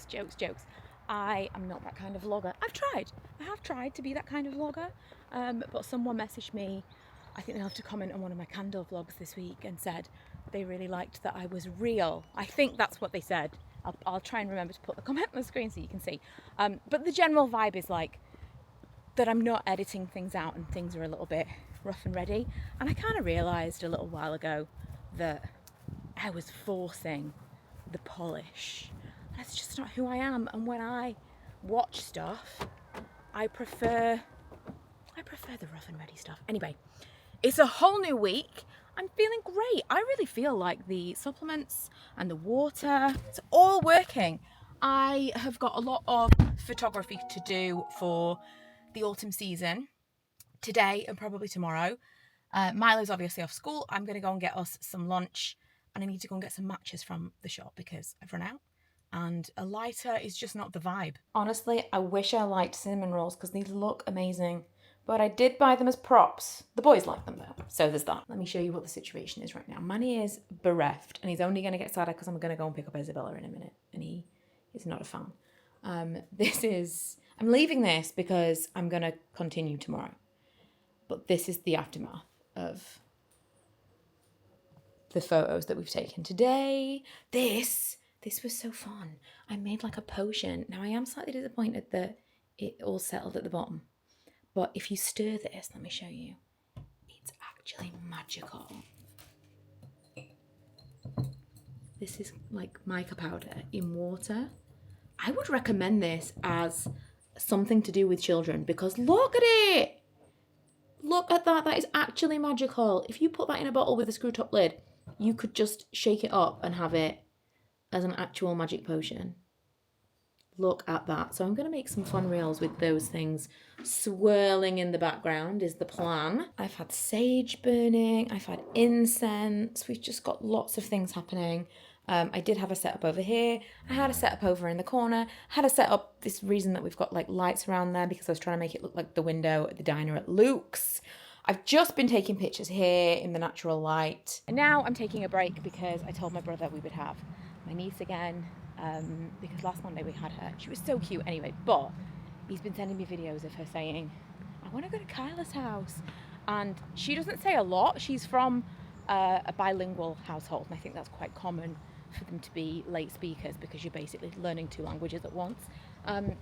jokes. I am not that kind of vlogger. I have tried to be that kind of vlogger, but someone messaged me, I think they have to comment on one of my candle vlogs this week, and said they really liked that I was real. I think that's what they said. I'll try and remember to put the comment on the screen so you can see. But the general vibe is like that I'm not editing things out and things are a little bit rough and ready. And I kind of realised a little while ago that I was forcing the polish. That's just not who I am. And when I watch stuff, I prefer the rough and ready stuff. Anyway, it's a whole new week. I'm feeling great. I really feel like the supplements and the water, it's all working. I have got a lot of photography to do for the autumn season today and probably tomorrow. Milo's obviously off school. I'm going to go and get us some lunch, and I need to go and get some matches from the shop because I've run out, and a lighter is just not the vibe. Honestly, I wish I liked cinnamon rolls because these look amazing. But I did buy them as props. The boys like them though, so there's that. Let me show you what the situation is right now. Manny is bereft, and he's only going to get sadder because I'm going to go and pick up Isabella in a minute, and he is not a fan. I'm leaving this because I'm going to continue tomorrow. But this is the aftermath of the photos that we've taken today. This was so fun. I made like a potion. Now I am slightly disappointed that it all settled at the bottom. But if you stir this, let me show you. It's actually magical. This is like mica powder in water. I would recommend this as something to do with children because look at it. Look at that. That is actually magical. If you put that in a bottle with a screw top lid, you could just shake it up and have it as an actual magic potion. Look at that. So I'm going to make some fun reels with those things swirling in the background is the plan. I've had sage burning. I've had incense. We've just got lots of things happening. I did have a setup over here. I had a setup over in the corner. I had a setup, this reason that we've got like lights around there because I was trying to make it look like the window at the diner at Luke's. I've just been taking pictures here in the natural light. And now I'm taking a break because I told my brother we would have my niece again. Because last Monday we had her. She was so cute anyway, but he's been sending me videos of her saying, I want to go to Kyla's house. And she doesn't say a lot. She's from a bilingual household, and I think that's quite common for them to be late speakers because you're basically learning 2 languages at once.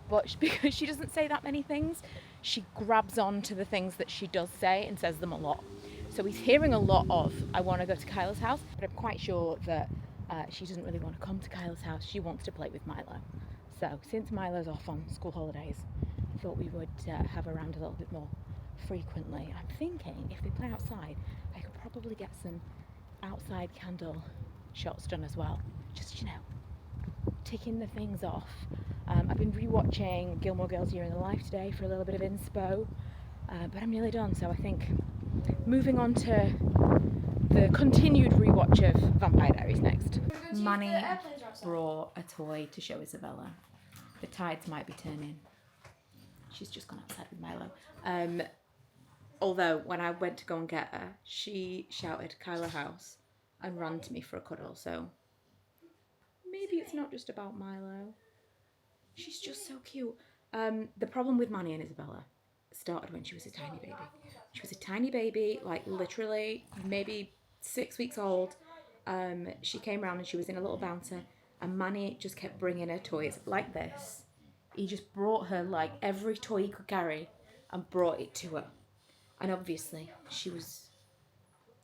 But because she doesn't say that many things, she grabs on to the things that she does say and says them a lot. So he's hearing a lot of, I want to go to Kyla's house, but I'm quite sure that she doesn't really want to come to Kyla's house. She wants to play with Milo. So since Milo's off on school holidays, I thought we would have her around a little bit more frequently. I'm thinking if they play outside, I could probably get some outside candle shots done as well. Just, you know, ticking the things off. I've been rewatching Gilmore Girls Year in the Life today for a little bit of inspo, but I'm nearly done. So I think moving on to the continued rewatch of Vampire Diaries next. Manny brought a toy to show Isabella. The tides might be turning. She's just gone outside with Milo. Although when I went to go and get her, she shouted Kyla house and ran to me for a cuddle. So maybe it's not just about Milo. She's just so cute. The problem with Manny and Isabella started when she was a tiny baby. She was a tiny baby, like literally maybe 6 weeks old. She came around and she was in a little bouncer, and Manny just kept bringing her toys like this. He just brought her like every toy he could carry and brought it to her. And obviously she was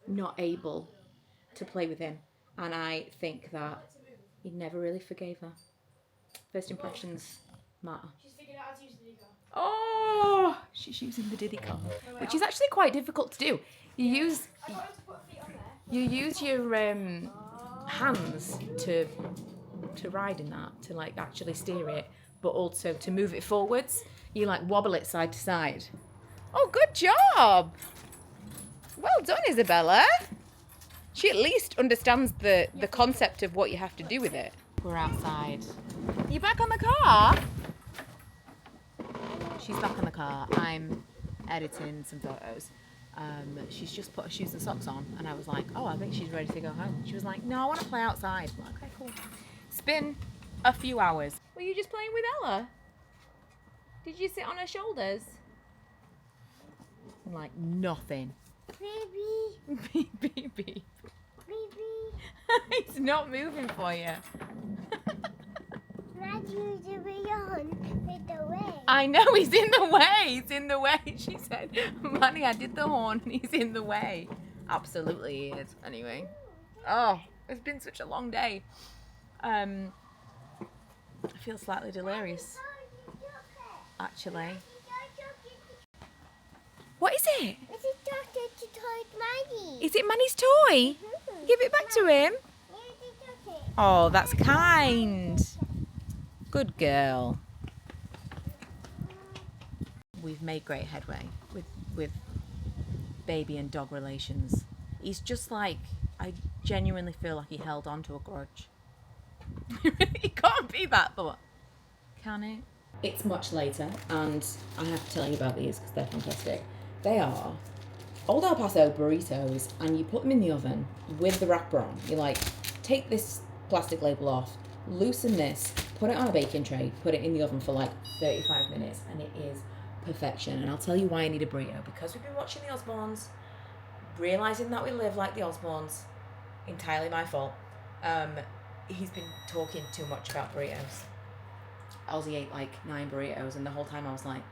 not able to play with him, and I think that he never really forgave her. First impressions matter. She's figured out how to use the decor. Oh, she's using the diddy car, which is actually quite difficult to do. You use your hands to ride in that, to like actually steer it, but also to move it forwards. You like wobble it side to side. Oh, good job! Well done, Isabella. She at least understands the concept of what you have to do with it. We're outside. You back on the car? She's back on the car. I'm editing some photos. She's just put her shoes and socks on, and I was like, oh, I think she's ready to go home. She was like, no, I want to play outside. I'm like, okay, cool. It's been a few hours. Were you just playing with Ella? Did you sit on her shoulders? I'm like, nothing. Baby. Beep, beep, beep. Baby. It's not moving for you. With the way. I know, he's in the way. He's in the way. She said, Manny, I did the horn and he's in the way. Absolutely he is. Anyway. Oh, it's been such a long day. I feel slightly delirious, actually. What is it? It's a chocolate to toy Manny. Is it Manny's toy? Give it back to him. Oh, that's kind. Good girl. We've made great headway with baby and dog relations. He's just like, I genuinely feel like he held on to a grudge. It can't be that, but can it? It's much later, and I have to tell you about these because they're fantastic. They are Old El Paso burritos, and you put them in the oven with the wrapper on. You like, take this plastic label off, loosen this, put it on a baking tray, put it in the oven for like 35 minutes, and it is perfection. And I'll tell you why I need a burrito. Because we've been watching the Osbournes, realising that we live like the Osbournes, entirely my fault. He's been talking too much about burritos. Ozzy ate like 9 burritos, and the whole time I was like,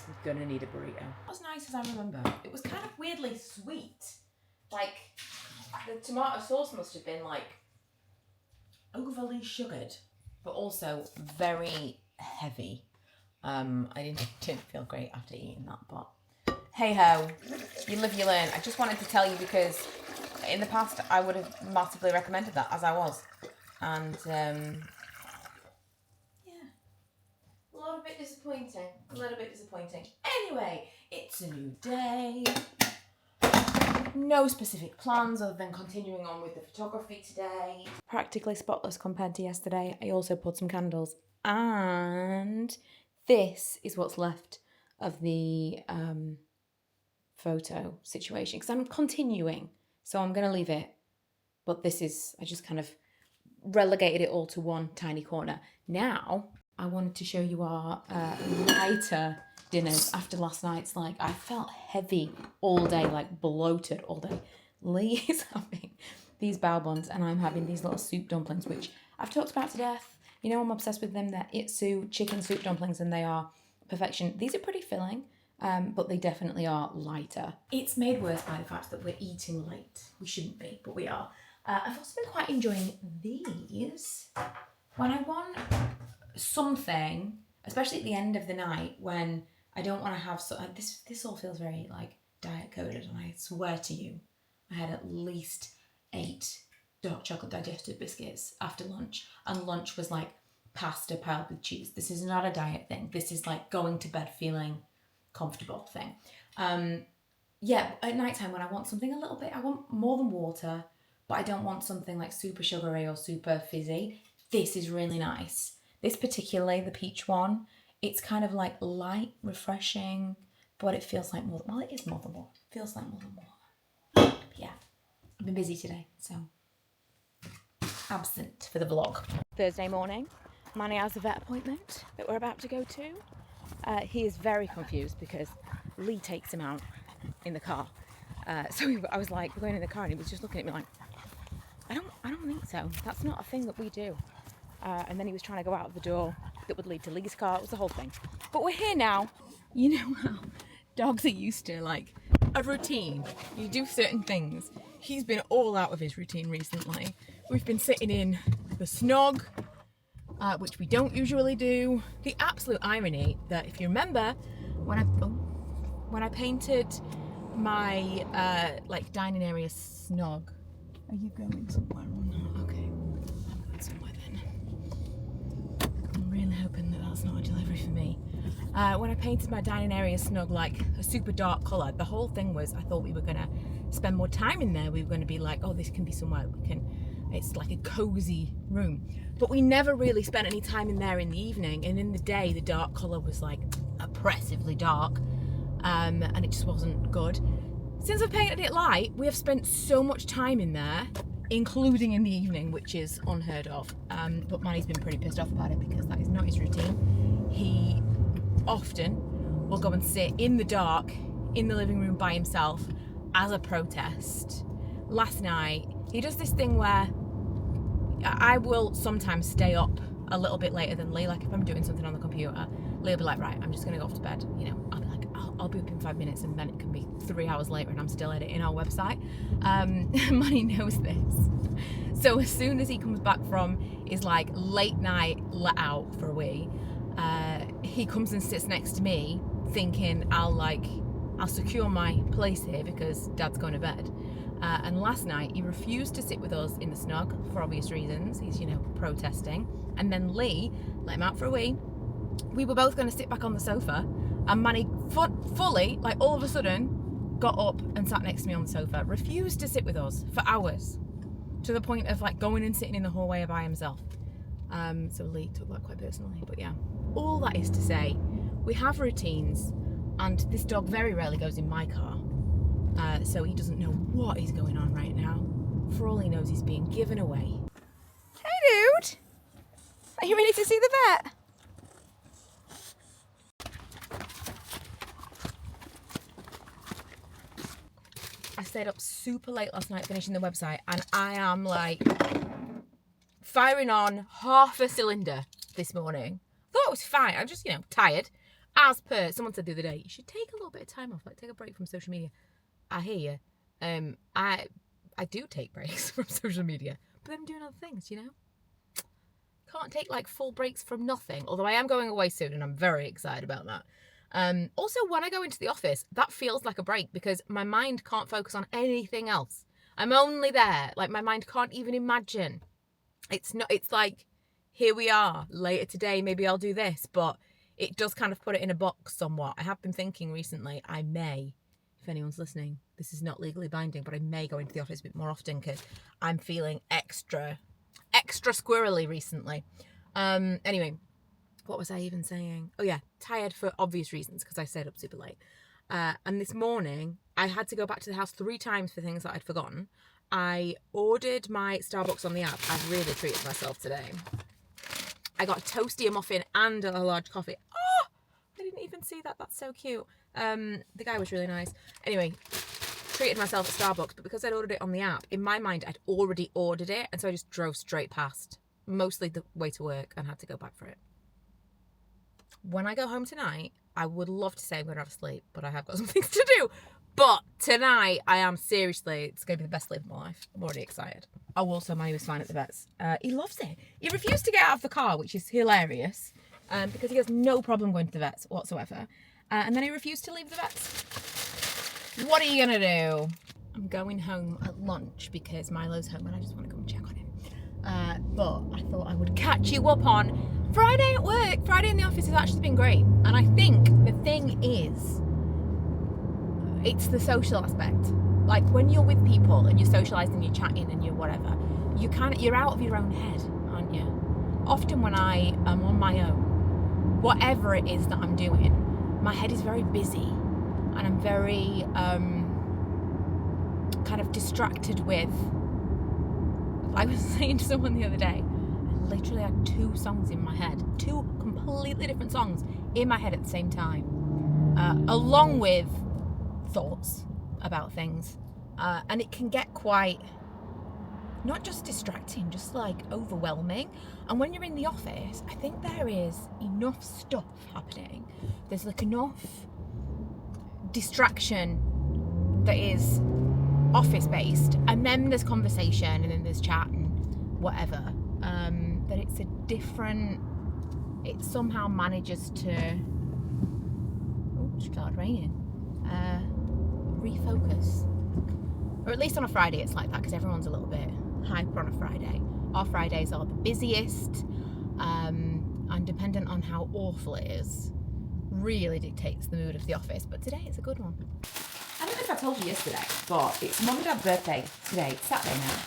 I'm gonna need a burrito. As nice as I remember, it was kind of weirdly sweet. Like, the tomato sauce must have been like overly sugared, but also very heavy. I didn't feel great after eating that, but hey ho, you live, you learn. I just wanted to tell you because in the past I would have massively recommended that, as I was, and a little bit disappointing. Anyway, it's a new day. No specific plans other than continuing on with the photography today. Practically spotless compared to yesterday. I also put some candles, and this is what's left of the photo situation because I'm continuing, so I'm going to leave it. But this is, I just kind of relegated it all to one tiny corner. Now, I wanted to show you our lighter dinners after last night's. Like, I felt heavy all day, like bloated all day. Lee is having these bao buns and I'm having these little soup dumplings, which I've talked about to death. You know, I'm obsessed with them. They're Itsu chicken soup dumplings and they are perfection. These are pretty filling, but they definitely are lighter. It's made worse by the fact that we're eating late. We shouldn't be, but we are. I've also been quite enjoying these. When I want something, especially at the end of the night when I don't want to have this all feels very like diet coded, and I swear to you I had at least 8 dark chocolate digestive biscuits after lunch, and lunch was like pasta piled with cheese. This is not a diet thing. This is like going to bed feeling comfortable thing. Yeah, at nighttime when I want something a little bit, I want more than water, but I don't want something like super sugary or super fizzy. This is really nice. This particularly, the peach one, it's kind of like light, refreshing, but it feels like more, well, it is more than water. It feels like more than water. Yeah, I've been busy today, so absent for the vlog. Thursday morning, Manny has a vet appointment that we're about to go to. He is very confused because Lee takes him out in the car. I was like, we're going in the car, and he was just looking at me like, I don't think so. That's not a thing that we do. And then he was trying to go out of the door that would lead to Lee's car. It was the whole thing. But we're here now. You know how dogs are used to like a routine. You do certain things. He's been all out of his routine recently. We've been sitting in the snog, which we don't usually do. The absolute irony that if you remember when I painted my like dining area snog. Are you going somewhere or not? Okay, I'm going somewhere then. I'm really hoping that that's not a delivery for me. When I painted my dining area snug like a super dark colour, the whole thing was I thought we were going to spend more time in there. We were going to be like, oh, this can be somewhere we can, it's like a cosy room. But we never really spent any time in there in the evening, and in the day the dark colour was like oppressively dark, and it just wasn't good. Since I've painted it light, we have spent so much time in there. including in the evening, which is unheard of. But Manny's been pretty pissed off about it because that is not his routine. He often will go and sit in the dark in the living room by himself as a protest. Last night, he does this thing where I will sometimes stay up a little bit later than Lee. Like if I'm doing something on the computer, Lee will be like, right, I'm just gonna go off to bed. You know, I'll be like, I'll be up in 5 minutes, and then it can be 3 hours later and I'm still editing our website. Manny knows this. So as soon as he comes back from his like late night let out for a wee, he comes and sits next to me thinking I'll secure my place here because Dad's going to bed. And last night he refused to sit with us in the snug for obvious reasons. He's, you know, protesting. And then Lee let him out for a wee. We were both going to sit back on the sofa, and Manny fully, like all of a sudden, got up and sat next to me on the sofa. Refused to sit with us for hours, to the point of like going and sitting in the hallway by himself. So Lee took that quite personally. But yeah, all that is to say, we have routines, and this dog very rarely goes in my car. So he doesn't know what is going on right now. For all he knows, he's being given away. Hey dude! Are you ready to see the vet? I stayed up super late last night finishing the website, and I am like firing on half a cylinder this morning. Thought it was fine. I'm just, you know, tired. As per someone said the other day, you should take a little bit of time off, like take a break from social media. I hear you. I do take breaks from social media, but then I'm doing other things, you know? Can't take like full breaks from nothing, although I am going away soon and I'm very excited about that. Also, when I go into the office, that feels like a break because my mind can't focus on anything else. I'm only there. Like my mind can't even imagine. It's like, here we are later today, maybe I'll do this, but it does kind of put it in a box somewhat. I have been thinking recently, I may, if anyone's listening, this is not legally binding, but I may go into the office a bit more often because I'm feeling extra squirrely recently. Anyway, what was I even saying? Oh yeah, tired for obvious reasons because I stayed up super late. And this morning, I had to go back to the house 3 times for things that I'd forgotten. I ordered my Starbucks on the app. I've really treated myself today. I got a toasty, a muffin, and a large coffee. Oh, I didn't even see that. That's so cute. The guy was really nice. Anyway, treated myself at Starbucks, but because I'd ordered it on the app, in my mind, I'd already ordered it, and so I just drove straight past, mostly the way to work, and had to go back for it. When I go home tonight, I would love to say I'm going to have a sleep, but I have got some things to do. But tonight, I am seriously, it's going to be the best sleep of my life. I'm already excited. Oh, also, Manny was fine at the vet's. He loves it. He refused to get out of the car, which is hilarious, because he has no problem going to the vet's whatsoever. And then he refused to leave the vet's. What are you going to do? I'm going home at lunch because Milo's home and I just want to go and check on him. But I thought I would catch you up on Friday at work. Friday in the office has actually been great. And I think the thing is, it's the social aspect. Like when you're with people and you're socialising, you're chatting and you're whatever, you're out of your own head, aren't you? Often when I am on my own, whatever it is that I'm doing, my head is very busy and I'm very kind of distracted with, I was saying to someone the other day, I literally had 2 songs in my head, 2 completely different songs in my head at the same time, along with thoughts about things, and it can get quite, not just distracting, just like overwhelming. And when you're in the office, I think there is enough stuff happening. There's like enough distraction that is office based, and then there's conversation, and then there's chat and whatever, that it's a different, it somehow manages to, oh, it started raining, refocus. Or at least on a Friday it's like that, because everyone's a little bit hyper on a Friday. Our Fridays are the busiest, and dependent on how awful it is, really dictates the mood of the office. But today it's a good one. I don't know if I told you yesterday, but it's Mum and Dad's birthday today. It's Saturday now.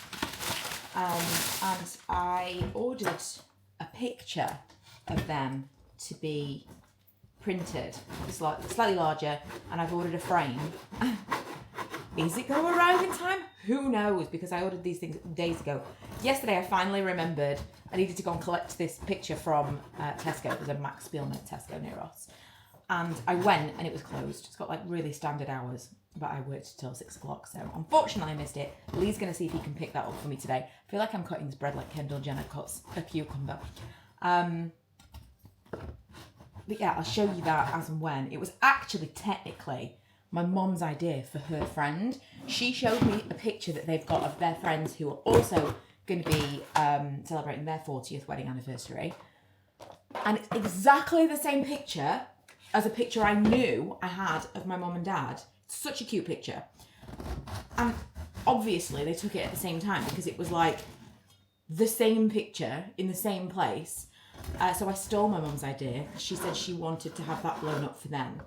And I ordered a picture of them to be printed, slightly larger, and I've ordered a frame. Is it going to arrive in time? who knows, because I ordered these things days ago. Yesterday I finally remembered I needed to go and collect this picture from Tesco. There's a Max Spielman Tesco near us. And I went and it was closed. It's got like really standard hours, but I worked till 6 o'clock. So unfortunately I missed it. Lee's going to see if he can pick that up for me today. I feel like I'm cutting this bread like Kendall Jenner cuts a cucumber. But yeah, I'll show you that as and when. It was actually technically my mom's idea for her friend. She showed me a picture that they've got of their friends who are also going to be celebrating their 40th wedding anniversary. And it's exactly the same picture as a picture I knew I had of my mom and dad. It's such a cute picture. And obviously they took it at the same time because it was like the same picture in the same place. So I stole my mum's idea. She said she wanted to have that blown up for them,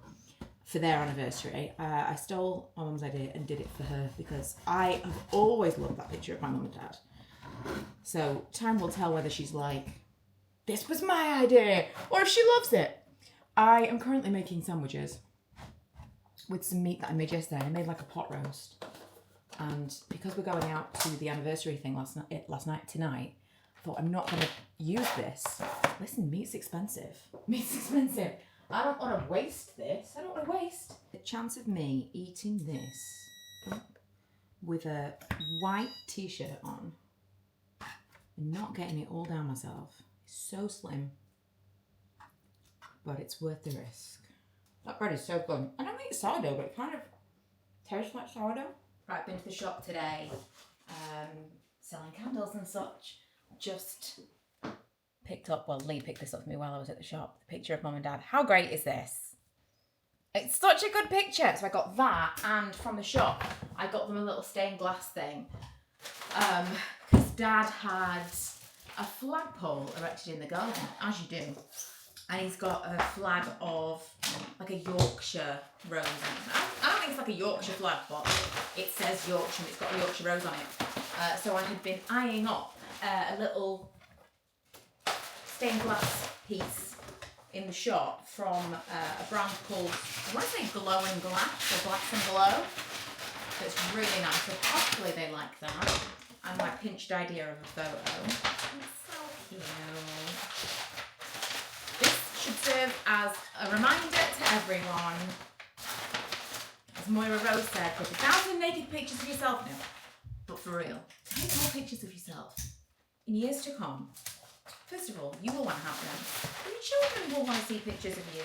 for their anniversary. I stole my mum's idea and did it for her because I have always loved that picture of my mum and dad. So time will tell whether she's like, this was my idea, or if she loves it. I am currently making sandwiches with some meat that I made yesterday. I made like a pot roast. And because we're going out to the anniversary thing tonight, I thought I'm not going to use this. Listen, meat's expensive. Meat's expensive. I don't want to waste this. I don't want to waste. The chance of me eating this with a white t-shirt on and not getting it all down myself is so slim. But it's worth the risk. That bread is so good. I don't think it's sourdough, but it kind of tastes like sourdough. Right, been to the shop today, selling candles and such. Just picked up, well, Lee picked this up for me while I was at the shop, the picture of mum and dad. How great is this? It's such a good picture. So I got that, and from the shop, I got them a little stained glass thing. Because dad had a flagpole erected in the garden, as you do. And he's got a flag of like a Yorkshire rose. I don't think it's like a Yorkshire flag, but it says Yorkshire and it's got a Yorkshire rose on it. So I had been eyeing up a little stained glass piece in the shop from a brand called, I want to say Glowing Glass or Glass and Glow. So it's really nice. So hopefully they like that. And my pinched idea of a photo. It's so cute. Should serve as a reminder to everyone, as Moira Rose said, take 1,000 naked pictures of yourself now. But for real, take more pictures of yourself in years to come. First of all, you will want to have them. And your children will want to see pictures of you.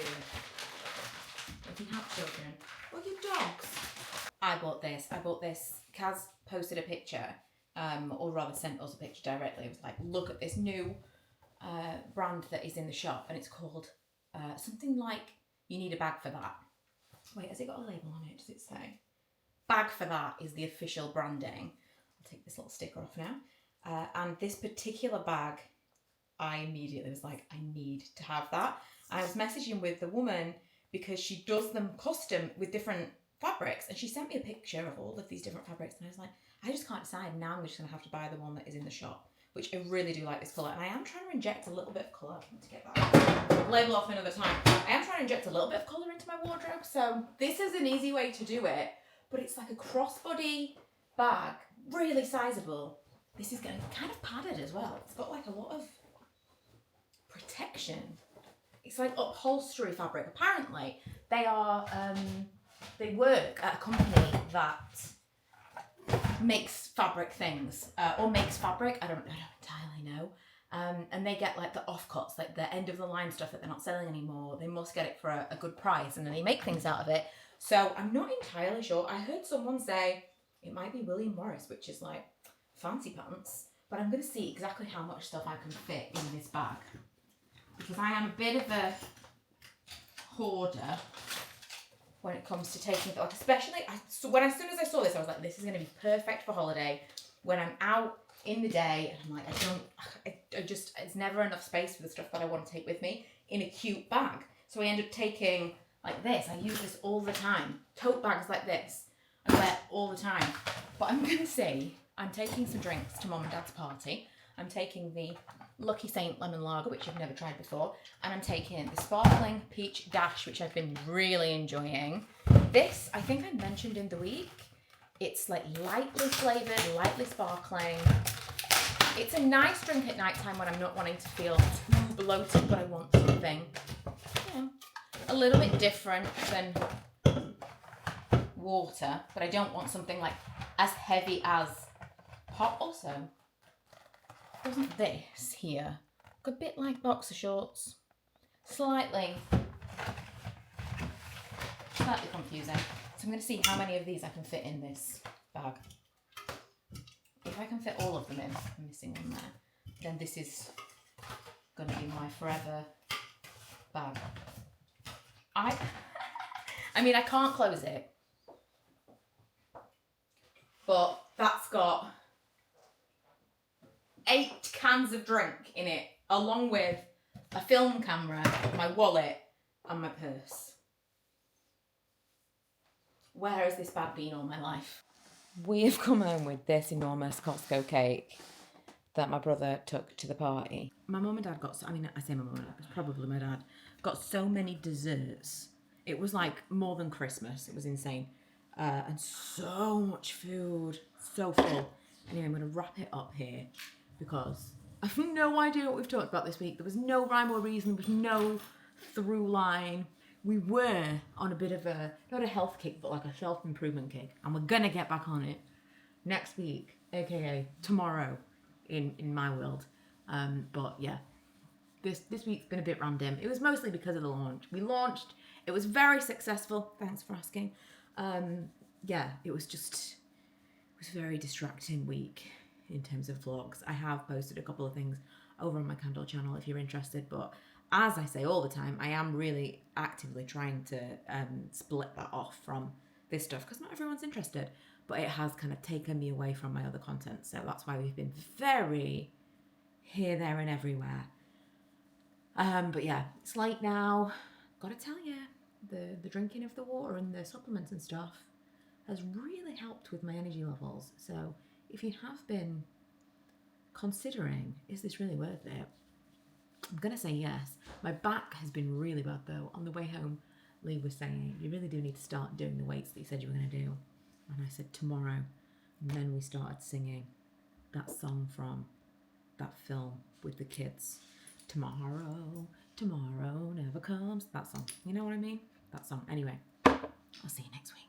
If you have children. Or your dogs. I bought this. Kaz posted a picture, or rather sent us a picture directly. It was like, look at this new brand that is in the shop, and it's called something like You Need a Bag for That. Wait, has it got a label on it? Does it say? Bag for That is the official branding. I'll take this little sticker off now. And this particular bag, I immediately was like, I need to have that. I was messaging with the woman because she does them custom with different fabrics, and she sent me a picture of all of these different fabrics, and I was like, I just can't decide. Now I'm just going to have to buy the one that is in the shop, which I really do like this colour. And I am trying to inject a little bit of colour. To get that label off another time. I am trying to inject a little bit of colour into my wardrobe. So this is an easy way to do it. But it's like a crossbody bag. Really sizable. This is going kind of padded as well. It's got like a lot of protection. It's like upholstery fabric. Apparently they are, they work at a company that makes fabric things, or makes fabric. I don't entirely know. And they get like the offcuts, like the end of the line stuff that they're not selling anymore. They must get it for a good price, and then they make things out of it. So I'm not entirely sure. I heard someone say it might be William Morris, which is like fancy pants, but I'm going to see exactly how much stuff I can fit in this bag, because I am a bit of a hoarder when it comes to taking, like, especially, as soon as I saw this, I was like, this is going to be perfect for holiday when I'm out in the day, and I'm like, it's never enough space for the stuff that I want to take with me in a cute bag. So I end up taking like this. I use this all the time. Tote bags like this I wear all the time. But I'm going to say, I'm taking some drinks to Mum and Dad's party. I'm taking the Lucky Saint Lemon Lager, which I've never tried before. And I'm taking the Sparkling Peach Dash, which I've been really enjoying. This, I think I mentioned in the week, It's like lightly flavoured, lightly sparkling. It's a nice drink at night time when I'm not wanting to feel too bloated, but I want something, you know, a little bit different than water, but I don't want something like as heavy as pop. Also, wasn't this here a bit like boxer shorts? Slightly confusing. So I'm going to see how many of these I can fit in this bag. If I can fit all of them in, I'm missing one there, then this is going to be my forever bag. I mean, I can't close it, but that's got 8 cans of drink in it, along with a film camera, my wallet, and my purse. Where has this bag been all my life? We have come home with this enormous Costco cake that my brother took to the party. My mum and dad got, I say my mum and dad, it's probably my dad, got so many desserts. It was like more than Christmas. It was insane. And so much food, so full. Anyway, I'm gonna wrap it up here because I have no idea what we've talked about this week. There was no rhyme or reason, there was no through line. We were on a bit of a, not a health kick, but like a self-improvement kick. And we're gonna get back on it next week, aka tomorrow in my world. But yeah, this week's been a bit random. It was mostly because of the launch. We launched, it was very successful. Thanks for asking. Yeah, it was a very distracting week in terms of vlogs. I have posted a couple of things over on my Candle channel if you're interested, but as I say all the time, I am really actively trying to split that off from this stuff because not everyone's interested, but it has kind of taken me away from my other content. So that's why we've been very here, there and everywhere. But yeah, it's late now. Gotta tell you, the drinking of the water and the supplements and stuff has really helped with my energy levels. So if you have been considering, is this really worth it? I'm gonna say yes. My back has been really bad though. On the way home, Lee was saying, you really do need to start doing the weights that you said you were gonna do. And I said tomorrow. And then we started singing that song from that film with the kids. Tomorrow, tomorrow never comes. That song. You know what I mean? That song. Anyway, I'll see you next week.